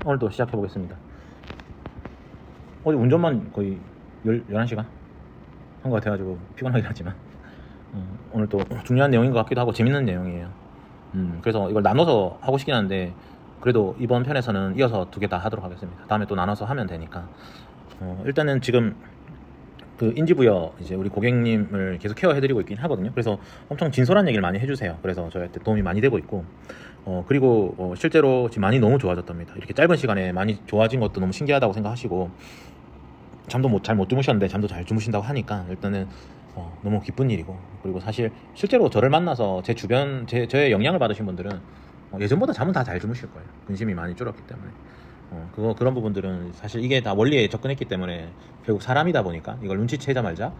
오늘도 시작해 보겠습니다. 어제 운전만 거의 11시간 한 것 같아가지고 피곤하긴 하지만 오늘 또 중요한 내용인 것 같기도 하고 재밌는 내용이에요. 그래서 이걸 나눠서 하고 싶긴 한데 그래도 이번 편에서는 이어서 두 개 다 하도록 하겠습니다. 다음에 또 나눠서 하면 되니까 일단은 지금 그 인지부여 이제 우리 고객님을 계속 케어해드리고 있긴 하거든요. 그래서 엄청 진솔한 얘기를 많이 해주세요. 그래서 저희한테 도움이 많이 되고 있고 그리고 실제로 지금 많이 너무 좋아졌답니다. 이렇게 짧은 시간에 많이 좋아진 것도 너무 신기하다고 생각하시고 잠도 잘 못 주무셨는데 잠도 잘 주무신다고 하니까 일단은 너무 기쁜 일이고, 그리고 사실 실제로 저를 만나서 제 주변 저의 영향을 받으신 분들은 예전보다 잠은 다 잘 주무실 거예요. 근심이 많이 줄었기 때문에 그런 부분들은 사실 이게 다 원리에 접근했기 때문에 결국 사람이다 보니까 이걸 눈치채자 말자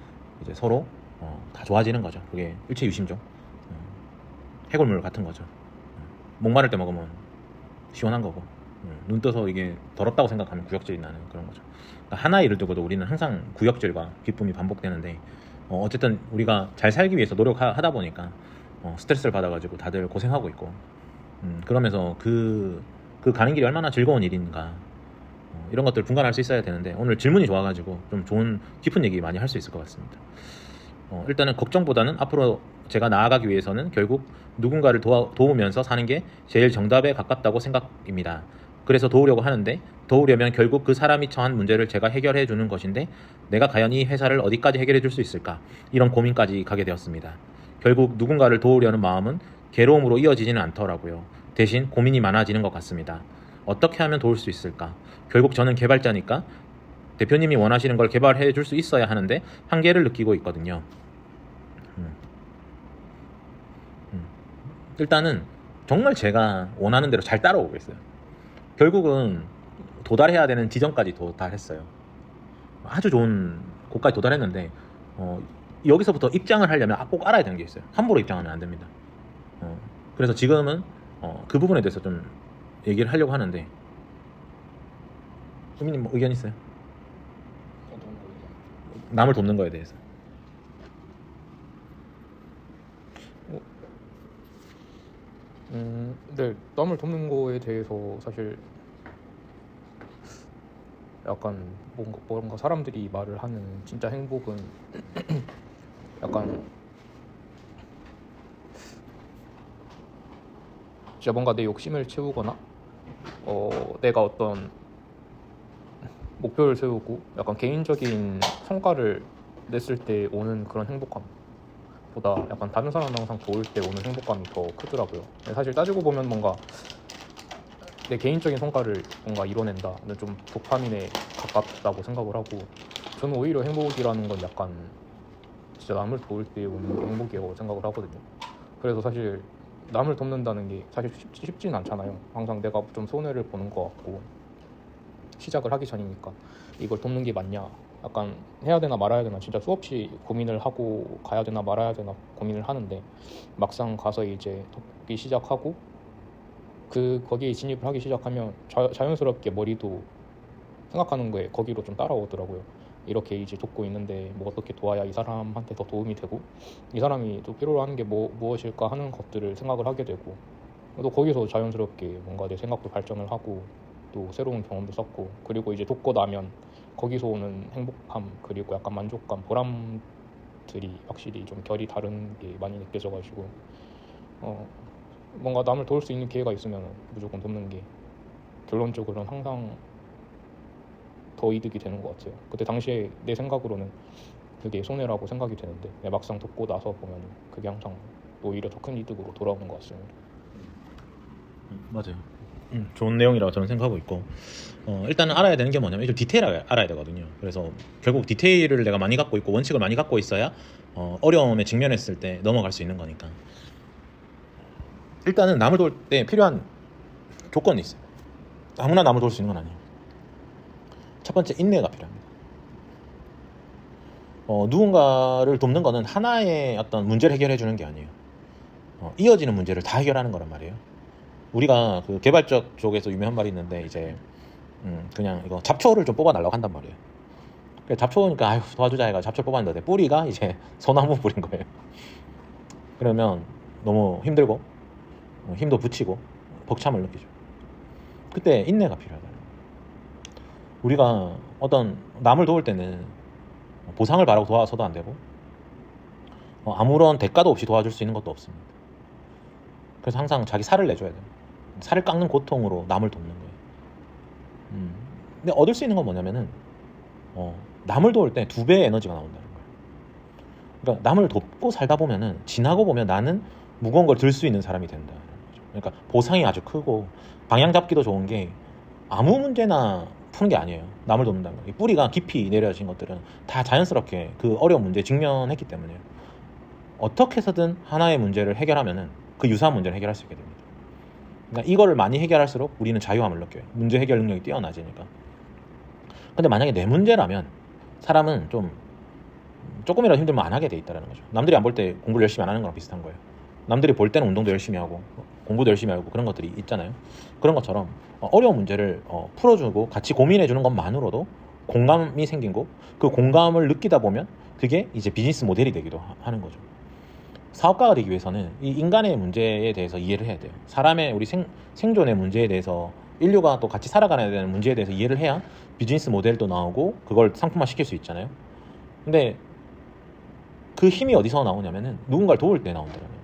이제 서로 다 좋아지는 거죠. 그게 일체유심종, 해골물 같은 거죠. 목마를 때 먹으면 시원한 거고, 눈 떠서 이게 더럽다고 생각하면 구역질이 나는 그런 거죠. 그러니까 하나 일을 두고도 우리는 항상 구역질과 기쁨이 반복되는데 어쨌든 우리가 잘 살기 위해서 노력하다 보니까 스트레스를 받아가지고 다들 고생하고 있고, 그러면서 그 가는 길이 얼마나 즐거운 일인가, 이런 것들 분간할 수 있어야 되는데 오늘 질문이 좋아가지고 좀 좋은 깊은 얘기 많이 할 수 있을 것 같습니다. 일단은 걱정보다는 앞으로 제가 나아가기 위해서는 결국 누군가를 도우면서 사는 게 제일 정답에 가깝다고 생각입니다. 그래서 도우려고 하는데 도우려면 결국 그 사람이 처한 문제를 제가 해결해 주는 것인데 내가 과연 이 회사를 어디까지 해결해 줄 수 있을까, 이런 고민까지 가게 되었습니다. 결국 누군가를 도우려는 마음은 괴로움으로 이어지지는 않더라고요. 대신 고민이 많아지는 것 같습니다. 어떻게 하면 도울 수 있을까? 결국 저는 개발자니까 대표님이 원하시는 걸 개발해 줄 수 있어야 하는데 한계를 느끼고 있거든요. 일단은 정말 제가 원하는 대로 잘 따라오고 있어요. 결국은 도달해야 되는 지점까지 도달했어요. 아주 좋은 곳까지 도달했는데 여기서부터 입장을 하려면 꼭 알아야 되는 게 있어요. 함부로 입장하면 안 됩니다. 그래서 지금은 그 부분에 대해서 좀 얘기를 하려고 하는데, 수민님 뭐 의견 있어요? 남을 돕는 거에 대해서. 네, 남을 돕는 거에 대해서 사실 약간 뭔가 사람들이 말을 하는 진짜 행복은 약간 진짜 뭔가 내 욕심을 채우거나 내가 어떤 목표를 세우고 약간 개인적인 성과를 냈을 때 오는 그런 행복감 보다 약간 다른 사람 항상 도울 때 오는 행복감이 더 크더라고요. 사실 따지고 보면 뭔가 내 개인적인 성과를 뭔가 이뤄낸다는 좀 도파민에 가깝다고 생각을 하고, 저는 오히려 행복이라는 건 약간 진짜 남을 도울 때 오는 행복이라고 생각을 하거든요. 그래서 사실 남을 돕는다는 게 사실 쉽지는 않잖아요. 항상 내가 좀 손해를 보는 것 같고, 시작을 하기 전이니까 이걸 돕는 게 맞냐, 약간 해야 되나 말아야 되나 진짜 수없이 고민을 하고 가야 되나 말아야 되나 고민을 하는데, 막상 가서 이제 돕기 시작하고 거기에 진입을 하기 시작하면 자연스럽게 머리도 생각하는 거에 거기로 좀 따라오더라고요. 이렇게 이제 돕고 있는데 뭐 어떻게 도와야 이 사람한테 더 도움이 되고 이 사람이 또 필요로 하는 게 무엇일까 하는 것들을 생각을 하게 되고, 또 거기서 자연스럽게 뭔가 내 생각도 발전을 하고 또 새로운 경험도 쌓고, 그리고 이제 돕고 나면 거기서 오는 행복함 그리고 약간 만족감, 보람들이 확실히 좀 결이 다른 게 많이 느껴져가지고 뭔가 남을 도울 수 있는 기회가 있으면 무조건 돕는 게 결론적으로는 항상 더 이득이 되는 것 같아요. 그때 당시에 내 생각으로는 그게 손해라고 생각이 되는데 막상 돕고 나서 보면 그게 항상 오히려 더 큰 이득으로 돌아오는 것 같습니다. 맞아요. 좋은 내용이라고 저는 생각하고 있고, 일단은 알아야 되는 게 뭐냐면 좀 디테일하게 알아야 되거든요. 그래서 결국 디테일을 내가 많이 갖고 있고 원칙을 많이 갖고 있어야 어려움에 직면했을 때 넘어갈 수 있는 거니까. 일단은 남을 도울 때 필요한 조건이 있어요. 아무나 남을 도울 수 있는 건 아니에요. 첫 번째, 인내가 필요합니다. 누군가를 돕는 거는 하나의 어떤 문제를 해결해 주는 게 아니에요. 이어지는 문제를 다 해결하는 거란 말이에요. 우리가 그 개발적 쪽에서 유명한 말이 있는데 이제 그냥 이거 잡초를 좀 뽑아달라고 한단 말이에요. 잡초니까 아유 도와주자 해가 잡초 뽑았는데 뿌리가 이제 소나무 뿌린 거예요. 그러면 너무 힘들고 힘도 붙이고 벅참을 느끼죠. 그때 인내가 필요하다. 우리가 어떤 남을 도울 때는 보상을 바라고 도와서도 안 되고 아무런 대가도 없이 도와줄 수 있는 것도 없습니다. 그래서 항상 자기 살을 내줘야 돼요. 살을 깎는 고통으로 남을 돕는 거예요. 근데 얻을 수 있는 건 뭐냐면은 남을 도울 때 2배의 에너지가 나온다는 거예요. 그러니까 남을 돕고 살다 보면은 지나고 보면 나는 무거운 걸 들 수 있는 사람이 된다는 거죠. 그러니까 보상이 아주 크고 방향 잡기도 좋은 게 아무 문제나 푸는 게 아니에요. 남을 돕는다는 거예요. 뿌리가 깊이 내려진 것들은 다 자연스럽게 그 어려운 문제에 직면했기 때문에 어떻게 해서든 하나의 문제를 해결하면은 그 유사한 문제를 해결할 수 있게 됩니다. 그러니까 이거를 많이 해결할수록 우리는 자유함을 느껴요. 문제 해결 능력이 뛰어나지니까. 근데 만약에 내 문제라면 사람은 조금이라도 힘들면 안 하게 돼 있다는 거죠. 남들이 안 볼 때 공부를 열심히 안 하는 거랑 비슷한 거예요. 남들이 볼 때는 운동도 열심히 하고 공부도 열심히 하고 그런 것들이 있잖아요. 그런 것처럼 어려운 문제를 풀어주고 같이 고민해 주는 것만으로도 공감이 생기고 그 공감을 느끼다 보면 그게 이제 비즈니스 모델이 되기도 하는 거죠. 사업가가 되기 위해서는 이 인간의 문제에 대해서 이해를 해야 돼요. 사람의 우리 생존의 문제에 대해서 인류가 또 같이 살아가야 되는 문제에 대해서 이해를 해야 비즈니스 모델도 나오고 그걸 상품화 시킬 수 있잖아요. 근데 그 힘이 어디서 나오냐면은 누군가를 도울 때 나온다는 거예요.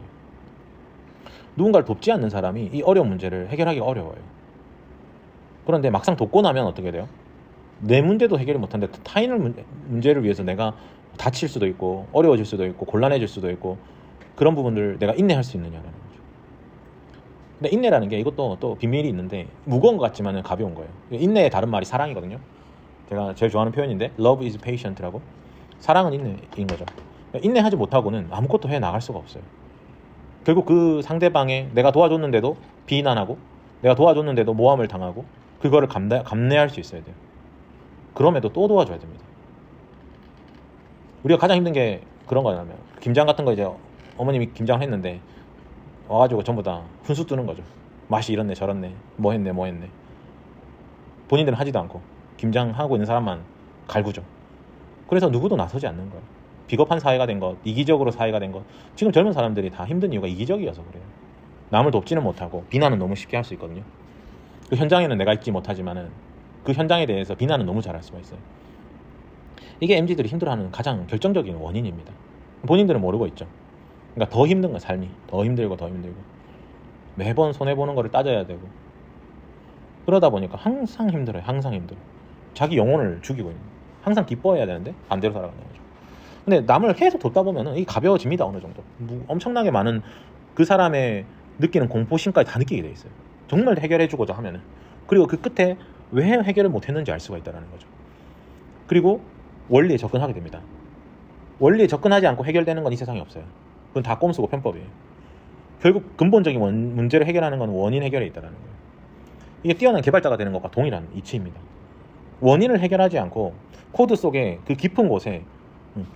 누군가를 돕지 않는 사람이 이 어려운 문제를 해결하기가 어려워요. 그런데 막상 돕고 나면 어떻게 돼요? 내 문제도 해결을 못하는데 타인의 문제를 위해서 내가 다칠 수도 있고 어려워질 수도 있고 곤란해질 수도 있고 그런 부분들 내가 인내할 수 있느냐라는 거죠. 근데 인내라는 게 이것도 또 비밀이 있는데 무거운 것 같지만 가벼운 거예요. 인내의 다른 말이 사랑이거든요. 제가 제일 좋아하는 표현인데 Love is patient라고. 사랑은 인내인 거죠. 인내하지 못하고는 아무것도 해 나갈 수가 없어요. 결국 그 상대방의 내가 도와줬는데도 비난하고 내가 도와줬는데도 모함을 당하고 그거를 감내할 수 있어야 돼요. 그럼에도 또 도와줘야 됩니다. 우리가 가장 힘든 게 그런 거냐면 김장 같은 거 이제 어머님이 김장을 했는데 와가지고 전부 다 훈수 뜨는 거죠. 맛이 이렇네 저렇네 뭐 했네 본인들은 하지도 않고 김장하고 있는 사람만 갈구죠. 그래서 누구도 나서지 않는 거예요. 비겁한 사회가 된 것, 이기적으로 사회가 된 것. 지금 젊은 사람들이 다 힘든 이유가 이기적이어서 그래요. 남을 돕지는 못하고 비난은 너무 쉽게 할 수 있거든요. 그 현장에는 내가 있지 못하지만은 그 현장에 대해서 비난은 너무 잘할 수가 있어요. 이게 MZ들이 힘들어하는 가장 결정적인 원인입니다. 본인들은 모르고 있죠. 그러니까 더 힘든 거야, 삶이. 더 힘들고 매번 손해보는 거를 따져야 되고 그러다 보니까 항상 힘들어요. 항상 힘들어. 자기 영혼을 죽이고 있는 거예요. 항상 기뻐해야 되는데 반대로 살아가는 거죠. 근데 남을 계속 돕다 보면은 이게 가벼워집니다. 어느 정도 엄청나게 많은 그 사람의 느끼는 공포심까지 다 느끼게 돼 있어요. 정말 해결해주고자 하면은. 그리고 그 끝에 왜 해결을 못했는지 알 수가 있다는 거죠. 그리고 원리에 접근하게 됩니다. 원리에 접근하지 않고 해결되는 건 이 세상에 없어요. 그건 다 꼼수고 편법이에요. 결국 근본적인 문제를 해결하는 건 원인 해결에 있다는 거예요. 이게 뛰어난 개발자가 되는 것과 동일한 이치입니다. 원인을 해결하지 않고 코드 속에 그 깊은 곳에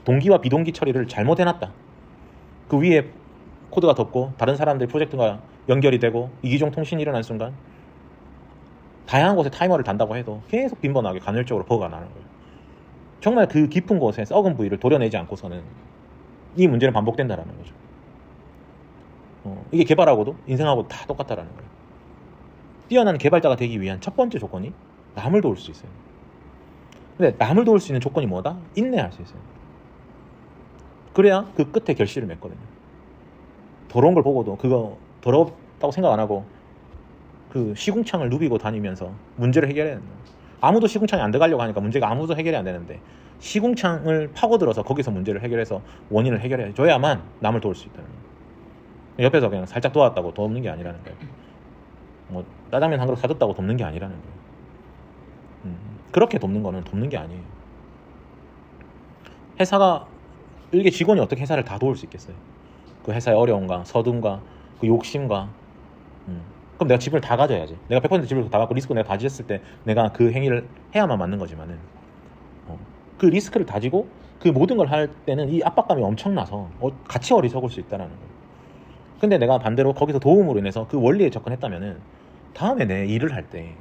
동기와 비동기 처리를 잘못 해놨다. 그 위에 코드가 덮고 다른 사람들 프로젝트가 연결이 되고 이기종 통신이 일어난 순간 다양한 곳에 타이머를 단다고 해도 계속 빈번하게 간헐적으로 버그가 나는 거예요. 정말 그 깊은 곳에 썩은 부위를 도려내지 않고서는 이 문제는 반복된다라는 거죠. 이게 개발하고도 인생하고 다 똑같다라는 거예요. 뛰어난 개발자가 되기 위한 첫 번째 조건이 남을 도울 수 있어요. 근데 남을 도울 수 있는 조건이 뭐다? 인내할 수 있어요. 그래야 그 끝에 결실을 맺거든요. 더러운 걸 보고도 그거 더럽다고 생각 안 하고 그 시궁창을 누비고 다니면서 문제를 해결해야 된다. 아무도 시궁창에 안 들어가려고 하니까 문제가 아무도 해결이 안 되는데 시궁창을 파고들어서 거기서 문제를 해결해서 원인을 해결해 줘야만 남을 도울 수 있다는 거예요. 옆에서 그냥 살짝 도왔다고 돕는 게 아니라는 거예요. 뭐 짜장면 한 그릇 사줬다고 돕는 게 아니라는 거예요. 그렇게 돕는 거는 돕는 게 아니에요. 회사가 일개 직원이 어떻게 회사를 다 도울 수 있겠어요? 그 회사의 어려움과 서둠과 그 욕심과 그럼 내가 집을 다 가져야지. 내가 100% 집을 다 갖고 리스크 내가 다 지었을 때 내가 그 행위를 해야만 맞는 거지만은 그 리스크를 다지고 그 모든 걸 할 때는 이 압박감이 엄청나서 같이 어리석을 수 있다는 거예요. 근데 내가 반대로 거기서 도움으로 인해서 그 원리에 접근했다면은 다음에 내 일을 할 때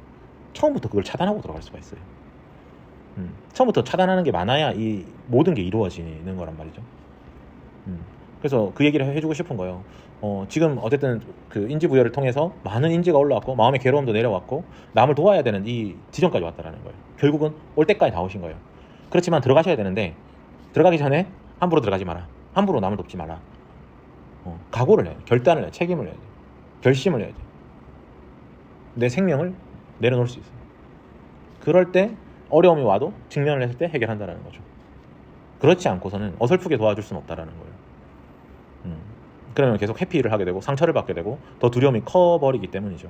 처음부터 그걸 차단하고 들어갈 수가 있어요. 처음부터 차단하는 게 많아야 이 모든 게 이루어지는 거란 말이죠. 그래서 그 얘기를 해주고 싶은 거예요. 지금 어쨌든 그 인지부여를 통해서 많은 인지가 올라왔고 마음의 괴로움도 내려왔고 남을 도와야 되는 이 지점까지 왔다라는 거예요. 결국은 올 때까지 다 오신 거예요. 그렇지만 들어가셔야 되는데 들어가기 전에 함부로 들어가지 마라. 함부로 남을 돕지 마라. 각오를 해야 돼. 결단을 해야 돼. 책임을 해야 돼. 결심을 해야 돼. 내 생명을 내려놓을 수 있어요. 그럴 때 어려움이 와도 직면을 했을 때 해결한다는 거죠. 그렇지 않고서는 어설프게 도와줄 수는 없다라는 거예요. 그러면 계속 회피를 하게 되고 상처를 받게 되고 더 두려움이 커버리기 때문이죠.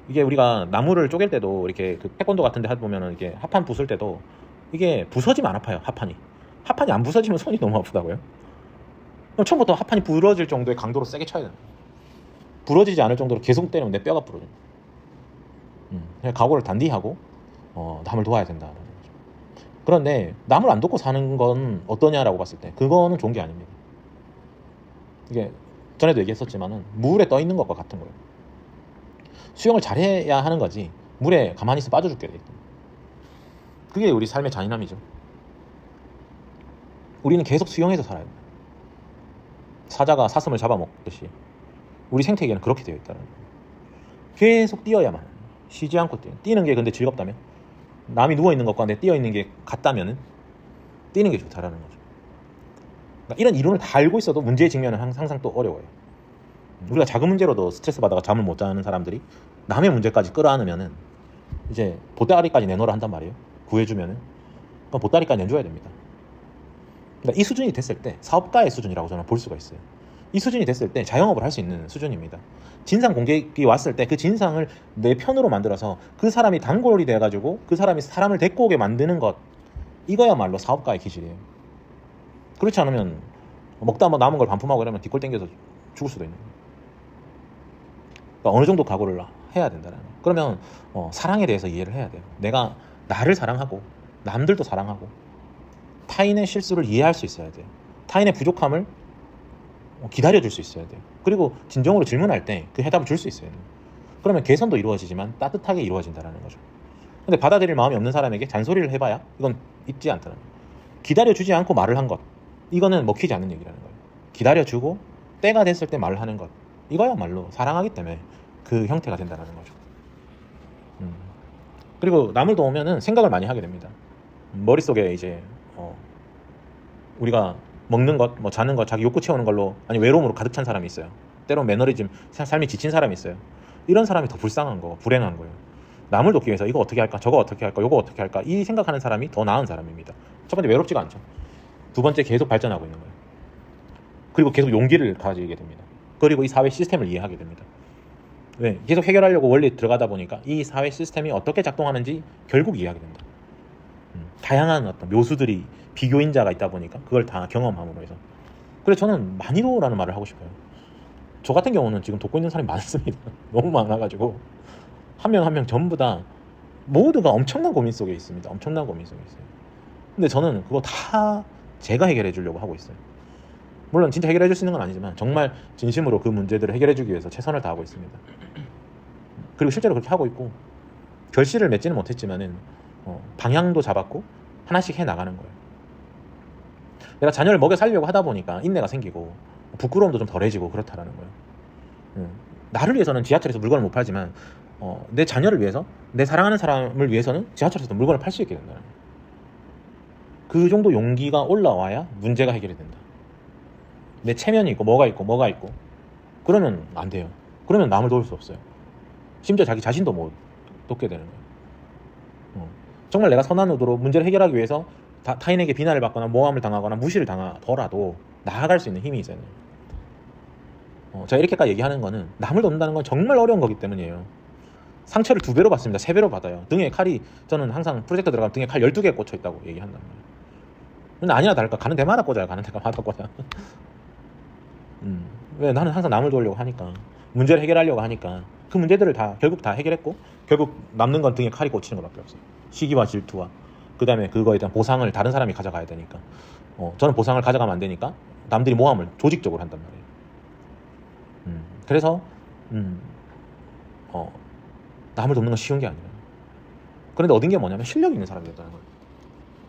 이게 우리가 나무를 쪼갤 때도 이렇게 그 태권도 같은 데 하다 보면은 이게 합판 부술 때도 이게 부서지면 안 아파요. 합판이 안 부서지면 손이 너무 아프다고요. 그럼 처음부터 합판이 부러질 정도의 강도로 세게 쳐야 돼요. 부러지지 않을 정도로 계속 때리면 내 뼈가 부러져요. 그냥 각오를 단디 하고 남을 도와야 된다는 거죠. 그런데 남을 안 돕고 사는 건 어떠냐라고 봤을 때 그거는 좋은 게 아닙니다. 이게 전에도 얘기했었지만은 물에 떠 있는 것과 같은 거예요. 수영을 잘해야 하는 거지 물에 가만히 있어 빠져 죽게 돼 있다. 그게 우리 삶의 잔인함이죠. 우리는 계속 수영해서 살아야 돼요. 사자가 사슴을 잡아먹듯이 우리 생태계는 그렇게 되어 있다는 거예요. 계속 뛰어야만 해요. 쉬지 않고 뛰는 게 근데 즐겁다면 남이 누워있는 것과 내 뛰어있는 게 같다면 뛰는 게 좋다라는 거죠. 그러니까 이런 이론을 다 알고 있어도 문제의 직면은 항상 또 어려워요. 우리가 작은 문제로도 스트레스 받아가 잠을 못 자는 사람들이 남의 문제까지 끌어안으면은 이제 보따리까지 내놓으라 한단 말이에요. 구해주면은 그럼 보따리까지 내줘야 됩니다. 그러니까 이 수준이 됐을 때 사업가의 수준이라고 저는 볼 수가 있어요. 이 수준이 됐을 때 자영업을 할 수 있는 수준입니다. 진상 공격이 왔을 때 그 진상을 내 편으로 만들어서 그 사람이 단골이 돼가지고 그 사람이 사람을 데리고 오게 만드는 것, 이거야말로 사업가의 기질이에요. 그렇지 않으면 먹다 뭐 남은 걸 반품하고 이러면 뒷골 땡겨서 죽을 수도 있는 거예요. 그러니까 어느 정도 각오를 해야 된다는 거예요. 그러면 사랑에 대해서 이해를 해야 돼요. 내가 나를 사랑하고 남들도 사랑하고 타인의 실수를 이해할 수 있어야 돼요. 타인의 부족함을 기다려줄 수 있어야 돼요. 그리고 진정으로 질문할 때 그 해답을 줄 수 있어야 돼요. 그러면 개선도 이루어지지만 따뜻하게 이루어진다는 거죠. 근데 받아들일 마음이 없는 사람에게 잔소리를 해봐야 이건 있지 않다는 거예요. 기다려주지 않고 말을 한 것, 이거는 먹히지 않는 얘기라는 거예요. 기다려주고 때가 됐을 때 말을 하는 것, 이거야말로 사랑하기 때문에 그 형태가 된다는 거죠. 그리고 남을 도우면은 생각을 많이 하게 됩니다. 머릿속에 이제 우리가 먹는 것, 뭐 자는 것, 자기 욕구 채우는 걸로 아니 외로움으로 가득 찬 사람이 있어요. 때로는 매너리즘, 삶이 지친 사람이 있어요. 이런 사람이 더 불쌍한 거, 불행한 거예요. 남을 돕기 위해서 이거 어떻게 할까, 저거 어떻게 할까, 요거 어떻게 할까, 이 생각하는 사람이 더 나은 사람입니다. 첫 번째, 외롭지가 않죠. 두 번째, 계속 발전하고 있는 거예요. 그리고 계속 용기를 가지게 됩니다. 그리고 이 사회 시스템을 이해하게 됩니다. 왜? 계속 해결하려고 원리 들어가다 보니까 이 사회 시스템이 어떻게 작동하는지 결국 이해하게 된다. 다양한 어떤 묘수들이 비교인자가 있다 보니까 그걸 다 경험함으로 해서. 그래서 저는 많이 도우라는 말을 하고 싶어요. 저 같은 경우는 지금 돕고 있는 사람이 많습니다. 너무 많아가지고 한 명 한 명 전부 다 모두가 엄청난 고민 속에 있습니다. 엄청난 고민 속에 있어요. 근데 저는 그거 다 제가 해결해 주려고 하고 있어요. 물론 진짜 해결해 줄 수 있는 건 아니지만 정말 진심으로 그 문제들을 해결해 주기 위해서 최선을 다하고 있습니다. 그리고 실제로 그렇게 하고 있고 결실을 맺지는 못했지만은 방향도 잡았고 하나씩 해 나가는 거예요. 내가 자녀를 먹여 살려고 하다 보니까 인내가 생기고 부끄러움도 좀 덜해지고 그렇다라는 거예요. 나를 위해서는 지하철에서 물건을 못 팔지만 내 자녀를 위해서, 내 사랑하는 사람을 위해서는 지하철에서 물건을 팔 수 있게 된다는 거예요. 그 정도 용기가 올라와야 문제가 해결이 된다. 내 체면이 있고 뭐가 있고 그러면 안 돼요. 그러면 남을 도울 수 없어요. 심지어 자기 자신도 못 돕게 되는 거예요. 정말 내가 선한 의도로 문제를 해결하기 위해서 타인에게 비난을 받거나 모함을 당하거나 무시를 당하더라도 나아갈 수 있는 힘이 있어야 돼요. 제가 이렇게까지 얘기하는 거는 남을 돕는다는 건 정말 어려운 거기 때문이에요. 상처를 2배로 받습니다. 3배로 받아요. 등에 칼이, 저는 항상 프로젝트 들어가면 등에 칼 12개 꽂혀 있다고 얘기한단 말이에요. 근데 아니나 다를까 가는 데마다 꽂아요. 가는 데마다 꽂아. 왜? 나는 항상 남을 도우려고 하니까, 문제를 해결하려고 하니까 그 문제들을 결국 다 해결했고 결국 남는 건 등에 칼이 꽂히는 것밖에 없어요. 시기와 질투와 그 다음에 그거에 대한 보상을 다른 사람이 가져가야 되니까 저는 보상을 가져가면 안 되니까 남들이 모함을 조직적으로 한단 말이에요. 그래서 남을 돕는 건 쉬운 게 아니에요. 그런데 얻은 게 뭐냐면 실력이 있는 사람이 됐다는 거예요.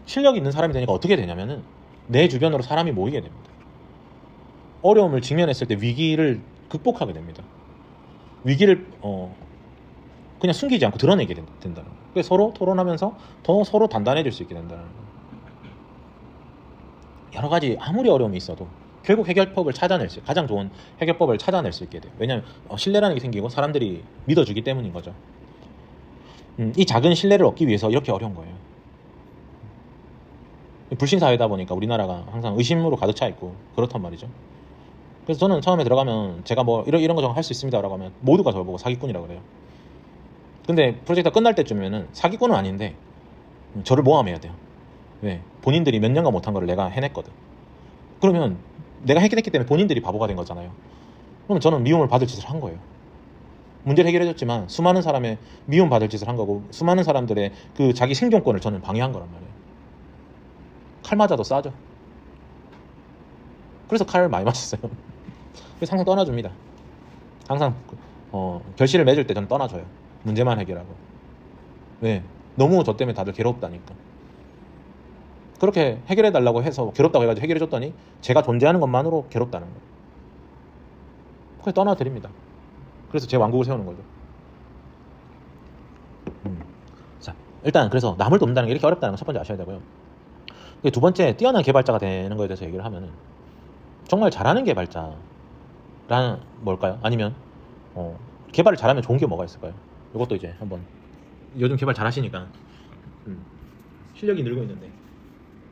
실력이 있는 사람이 되니까 어떻게 되냐면은 내 주변으로 사람이 모이게 됩니다. 어려움을 직면했을 때 위기를 극복하게 됩니다. 위기를 그냥 숨기지 않고 드러내게 된다는 거예요. 그래서 서로 토론하면서 더 서로 단단해질 수 있게 된다는 거예요. 여러 가지 아무리 어려움이 있어도 결국 해결법을 찾아낼 수, 가장 좋은 해결법을 찾아낼 수 있게 돼요. 왜냐하면 신뢰라는 게 생기고 사람들이 믿어주기 때문인 거죠. 이 작은 신뢰를 얻기 위해서 이렇게 어려운 거예요. 불신사회다 보니까 우리나라가 항상 의심으로 가득 차 있고 그렇단 말이죠. 그래서 저는 처음에 들어가면 제가 뭐 이런 거 할 수 있습니다 라고 하면 모두가 저를 보고 사기꾼이라고 그래요. 근데 프로젝트가 끝날 때쯤이면은 사기꾼은 아닌데 저를 모함해야 돼요. 왜? 본인들이 몇 년간 못한 거를 내가 해냈거든. 그러면 내가 해결했기 때문에 본인들이 바보가 된 거잖아요. 그럼 저는 미움을 받을 짓을 한 거예요. 문제를 해결해줬지만 수많은 사람의 미움 받을 짓을 한 거고 수많은 사람들의 그 자기 생존권을 저는 방해한 거란 말이에요. 칼 맞아도 싸죠. 그래서 칼을 많이 맞았어요. 그래서 항상 떠나줍니다. 항상 결실을 맺을 때 저는 떠나줘요. 문제만 해결하고. 왜? 너무 저 때문에 다들 괴롭다니까. 그렇게 해결해달라고 해서 괴롭다고 해가지고 해결해줬더니 제가 존재하는 것만으로 괴롭다는 거예요. 그래서 떠나드립니다. 그래서 제 왕국을 세우는 거죠. 자, 일단 그래서 남을 돕는다는 게 이렇게 어렵다는 거 첫 번째 아셔야 되고요. 두 번째, 뛰어난 개발자가 되는 거에 대해서 얘기를 하면은 정말 잘하는 개발자라는 뭘까요? 아니면 개발을 잘하면 좋은 게 뭐가 있을까요? 이것도 이제 한번 요즘 개발 잘하시니까 실력이 늘고 있는데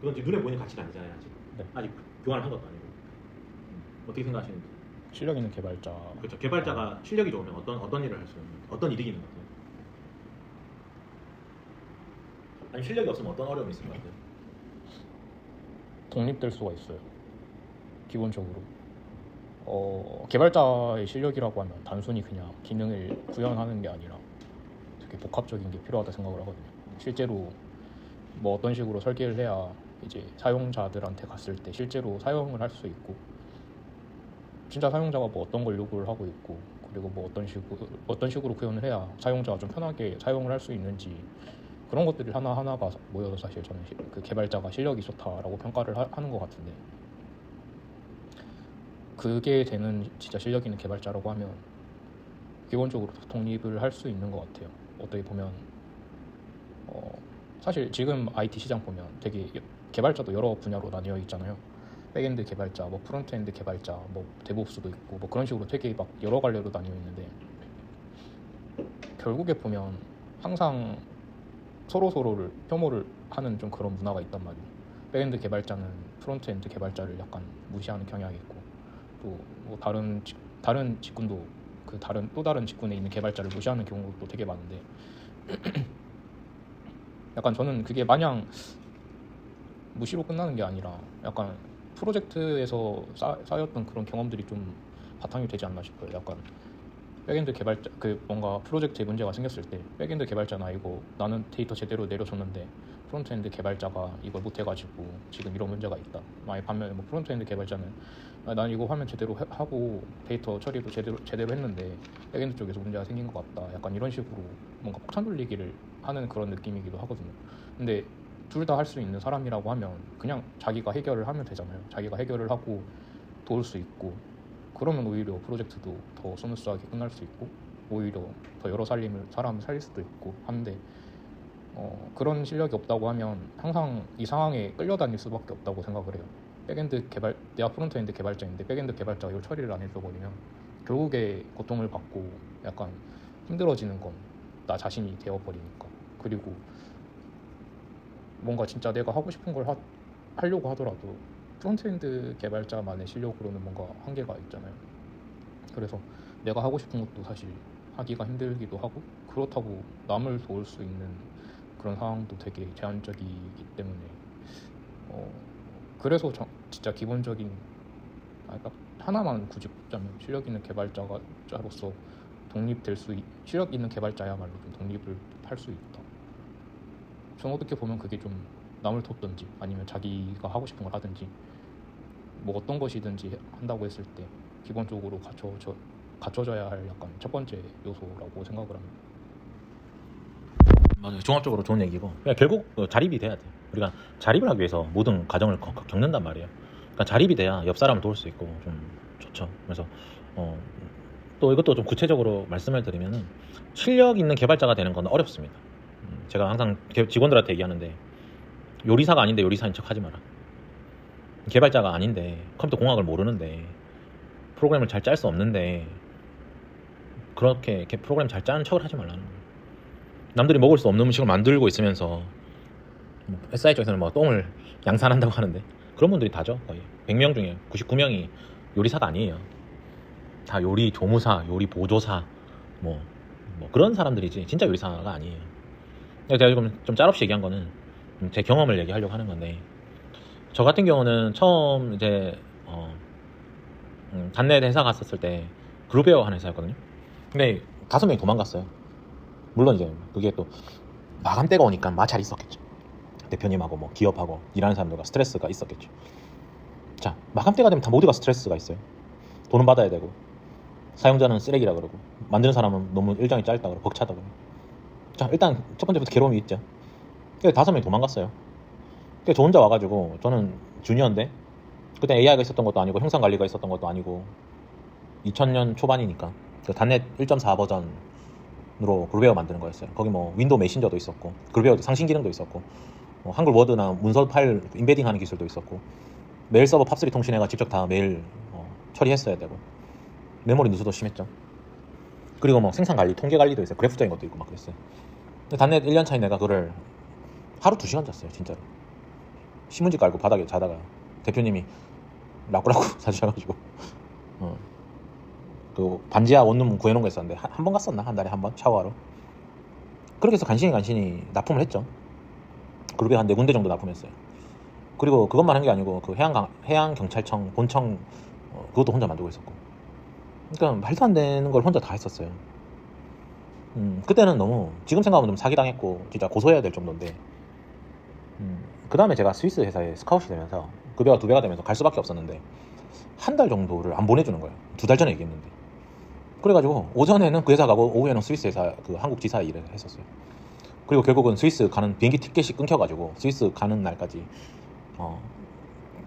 이건 지금 눈에 보이는 가치가 아니잖아요. 아직, 네. 아직 교환을 한 것도 아니고 어떻게 생각하시는지. 실력 있는 개발자. 그렇죠. 개발자가 실력이 좋으면 어떤 일을 할 수 있는, 어떤 이득이 있는 것 같아요? 아니 실력이 없으면 어떤 어려움이 있을 것 같아요? 독립될 수가 있어요. 기본적으로 개발자의 실력이라고 하면 단순히 그냥 기능을 구현하는 게 아니라 되게 복합적인 게 필요하다 생각을 하거든요. 실제로 뭐 어떤 식으로 설계를 해야 이제 사용자들한테 갔을 때 실제로 사용을 할 수 있고, 진짜 사용자가 뭐 어떤 걸 요구를 하고 있고, 그리고 뭐 어떤 식으로 구현을 해야 사용자가 좀 편하게 사용을 할 수 있는지, 그런 것들이 하나하나가 모여서 사실 저는 그 개발자가 실력이 좋다라고 평가를 하는 것 같은데, 그게 되는 진짜 실력 있는 개발자라고 하면 기본적으로 독립을 할 수 있는 것 같아요. 어떻게 보면 사실 지금 IT 시장 보면 되게 개발자도 여러 분야로 나뉘어 있잖아요. 백엔드 개발자, 뭐 프론트엔드 개발자, 뭐 데브옵스도 있고 뭐 그런 식으로 되게 막 여러 갈래로 나뉘어 있는데, 결국에 보면 항상 서로를 혐오를 하는 좀 그런 문화가 있단 말이에요. 백엔드 개발자는 프론트엔드 개발자를 약간 무시하는 경향이 있고, 또 뭐 다른 직군도 또 다른 직군에 있는 개발자를 무시하는 경우도 되게 많은데 약간 저는 그게 마냥 무시로 끝나는 게 아니라 약간 프로젝트에서 쌓였던 그런 경험들이 좀 바탕이 되지 않나 싶어요. 약간 백엔드 개발자, 뭔가 프로젝트에 문제가 생겼을 때 백엔드 개발자나 이거 나는 데이터 제대로 내려줬는데 프론트엔드 개발자가 이걸 못해가지고 지금 이런 문제가 있다. 반면에 뭐 프론트엔드 개발자는 난 이거 화면 제대로 하고 데이터 처리도 제대로 했는데 백엔드 쪽에서 문제가 생긴 것 같다. 약간 이런 식으로 뭔가 폭탄 돌리기를 하는 그런 느낌이기도 하거든요. 근데 둘 다 할 수 있는 사람이라고 하면 그냥 자기가 해결을 하면 되잖아요. 자기가 해결을 하고 도울 수 있고, 그러면 오히려 프로젝트도 더 스무스하게 끝날 수 있고 오히려 더 여러 사람을 살릴 수도 있고 한데, 그런 실력이 없다고 하면 항상 이 상황에 끌려다닐 수밖에 없다고 생각을 해요. 내가 프론트엔드 개발자인데 백엔드 개발자가 이걸 처리를 안 해줘버리면 결국에 고통을 받고 약간 힘들어지는 건 나 자신이 되어버리니까. 그리고 뭔가 진짜 내가 하고 싶은 걸 하려고 하더라도 프론트엔드 개발자만의 실력으로는 뭔가 한계가 있잖아요. 그래서 내가 하고 싶은 것도 사실 하기가 힘들기도 하고, 그렇다고 남을 도울 수 있는 그런 상황도 되게 제한적이기 때문에 그래서 진짜 기본적인 그러니까 하나만 굳이 꼽자면 실력 있는 개발자로서 실력 있는 개발자야말로 좀 독립을 할 수 있다. 저는 어떻게 보면 그게 좀 남을 돕든지 아니면 자기가 하고 싶은 걸 하든지 뭐 어떤 것이든지 한다고 했을 때 기본적으로 갖춰져야 할 약간 첫 번째 요소라고 생각을 합니다. 맞아요. 종합적으로 좋은 얘기고, 그러니까 결국 자립이 돼야 돼요. 우리가 자립을 하기 위해서 모든 과정을 겪는단 말이에요. 그러니까 자립이 돼야 옆 사람을 도울 수 있고 좀 좋죠. 그래서 또 이것도 좀 구체적으로 말씀을 드리면은 실력 있는 개발자가 되는 건 어렵습니다. 제가 항상 직원들한테 얘기하는데 요리사가 아닌데 요리사인 척 하지 마라. 개발자가 아닌데 컴퓨터 공학을 모르는데 프로그램을 잘 짤 수 없는데 그렇게 프로그램 잘 짜는 척을 하지 말라는 거예요. 남들이 먹을 수 없는 음식을 만들고 있으면서 SI 쪽에서는 뭐 똥을 양산한다고 하는데 그런 분들이 다죠. 거의 100명 중에 99명이 요리사가 아니에요. 다 요리 조무사, 요리 보조사 뭐 그런 사람들이지 진짜 요리사가 아니에요. 제가 지금 좀 짤없이 얘기한 거는 제 경험을 얘기하려고 하는 건데 저 같은 경우는 처음 이제 단내 회사 갔었을 때 그룹웨어 하는 회사였거든요. 근데 5명이 도망갔어요. 물론 이제 그게 또 마감 때가 오니까 마찰이 있었겠죠. 대표님하고 뭐 기업하고 일하는 사람들과 스트레스가 있었겠죠. 자, 마감 때가 되면 다 모두가 스트레스가 있어요. 돈은 받아야 되고 사용자는 쓰레기라 그러고 만드는 사람은 너무 일정이 짧다 그러고 벅차다 그러고. 자, 일단 첫 번째부터 괴로움이 있죠. 그래서 5명이 도망갔어요. 그래서 저 혼자 와가지고 저는 주니어인데 그때 AI가 있었던 것도 아니고 형상 관리가 있었던 것도 아니고 2000년 초반이니까 그 단넷 1.4 버전으로 그룹웨어 만드는 거였어요. 거기 뭐 윈도우 메신저도 있었고 그룹웨어 상신 기능도 있었고 뭐 한글 워드나 문서 파일 임베딩하는 기술도 있었고 메일 서버 팝3 통신해가 직접 다 메일 처리했어야 되고 메모리 누수도 심했죠. 그리고 뭐 생산 관리, 통계 관리도 있어요. 그래프적인 것도 있고 막 그랬어요. 근데 단넷 1년 차인 내가 그걸 하루 2시간 잤어요. 진짜로. 신문지 깔고 바닥에 자다가 대표님이 라꾸라꾸 사주셔가지고 그 반지하 원룸 구해놓은 거 있었는데 한 번 갔었나? 한 달에 한 번 샤워하러. 그렇게 해서 간신히 납품을 했죠. 그룹에 한 4군데 정도 납품했어요. 그리고 그것만 한 게 아니고 그 해양경찰청 본청 그것도 혼자 만들고 있었고. 그러니까 말도 안 되는 걸 혼자 다 했었어요. 그때는 너무 지금 생각하면 좀 사기당했고 진짜 고소해야 될 정도인데 그 다음에 제가 스위스 회사에 스카웃이 되면서 급여가 2배가 되면서 갈 수밖에 없었는데 한 달 정도를 안 보내주는 거예요. 2달 전에 얘기했는데. 그래가지고 오전에는 그 회사 가고 오후에는 스위스 회사 그 한국 지사에 일을 했었어요. 그리고 결국은 스위스 가는 비행기 티켓이 끊겨가지고 스위스 가는 날까지